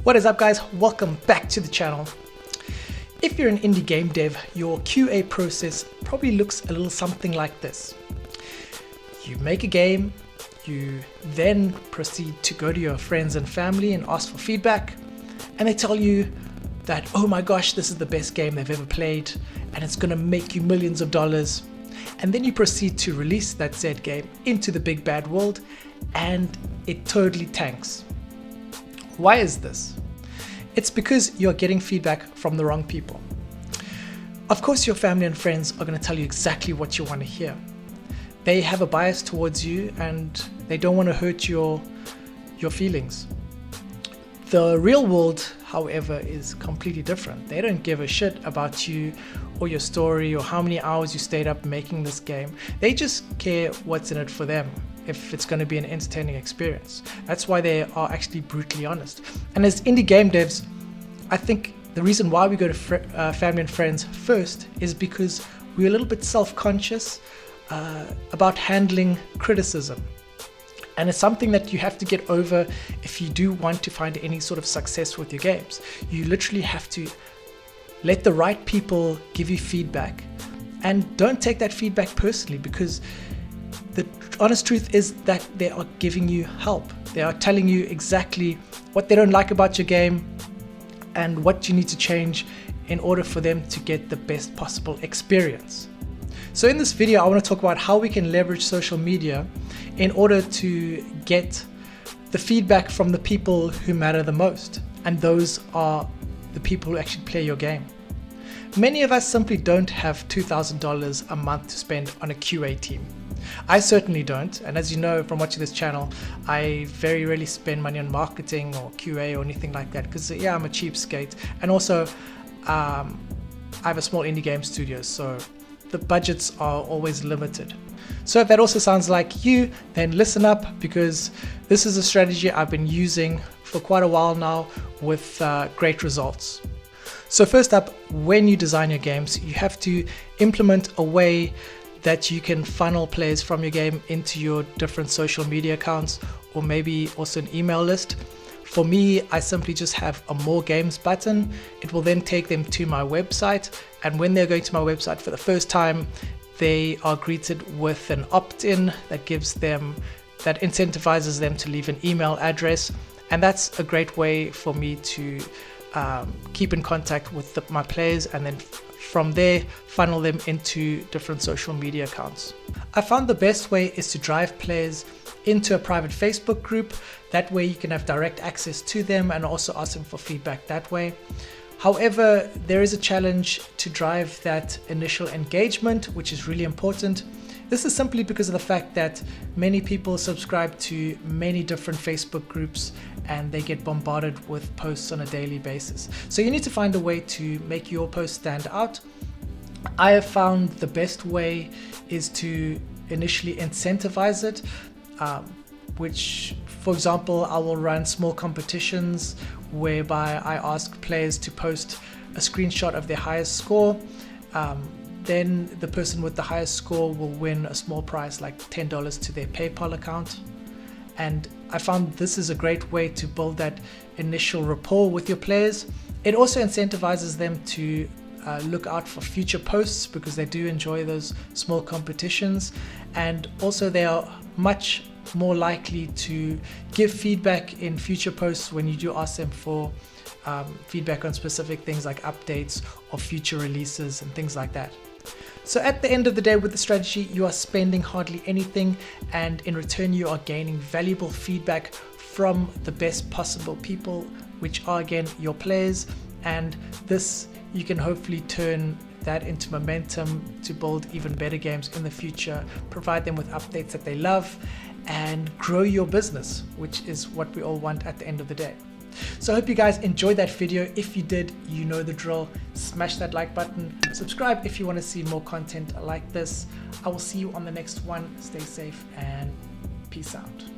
What is up, guys? Welcome back to the channel. If you're an indie game dev, your QA process probably looks a little something like this. You make a game, you then proceed to go to your friends and family and ask for feedback, and they tell you that, oh my gosh, this is the best game they've ever played and it's gonna make you millions of dollars. And then you proceed to release that said game into the big bad world and it totally tanks. Why is this? It's because you're getting feedback from the wrong people. Of course, your family and friends are going to tell you exactly what you want to hear. They have a bias towards you and they don't want to hurt your feelings. The real world, however, is completely different. They don't give a shit about you or your story or how many hours you stayed up making this game. They just care what's in it for them, if it's going to be an entertaining experience. That's why they are actually brutally honest. And as indie game devs, I think the reason why we go to family and friends first is because we're a little bit self-conscious about handling criticism. And it's something that you have to get over if you do want to find any sort of success with your games. You literally have to let the right people give you feedback, and don't take that feedback personally, because the honest truth is that they are giving you help. They are telling you exactly what they don't like about your game and what you need to change in order for them to get the best possible experience. So in this video, I want to talk about how we can leverage social media in order to get the feedback from the people who matter the most. And those are the people who actually play your game. Many of us simply don't have $2,000 a month to spend on a QA team. I certainly don't, and as you know from watching this channel, I very rarely spend money on marketing or QA or anything like that, because yeah, I'm a cheapskate, and also I have a small indie game studio, so the budgets are always limited. So if that also sounds like you, then listen up, because this is a strategy I've been using for quite a while now with great results. So first up, when you design your games, you have to implement a way that you can funnel players from your game into your different social media accounts, or maybe also an email list. For me, I simply just have a more games button. It will then take them to my website, and when they're going to my website for the first time, they are greeted with an opt-in that incentivizes them to leave an email address. And that's a great way for me to keep in contact with my players, and then from there funnel them into different social media accounts. I found the best way is to drive players into a private Facebook group. That way you can have direct access to them and also ask them for feedback that way. However, there is a challenge to drive that initial engagement, which is really important. This is simply because of the fact that many people subscribe to many different Facebook groups and they get bombarded with posts on a daily basis. So you need to find a way to make your post stand out. I have found the best way is to initially incentivize it, which, for example, I will run small competitions whereby I ask players to post a screenshot of their highest score. Then the person with the highest score will win a small prize like $10 to their PayPal account. And I found this is a great way to build that initial rapport with your players. It also incentivizes them to look out for future posts, because they do enjoy those small competitions. And also they are much more likely to give feedback in future posts when you do ask them for feedback on specific things like updates or future releases and things like that. So at the end of the day, with the strategy, you are spending hardly anything, and in return you are gaining valuable feedback from the best possible people, which are again your players. And this, you can hopefully turn that into momentum to build even better games in the future, provide them with updates that they love, and grow your business, which is what we all want at the end of the day. So I hope you guys enjoyed that video. If you did, you know the drill. Smash that like button, subscribe if you want to see more content like this. I will see you on the next one. Stay safe and peace out.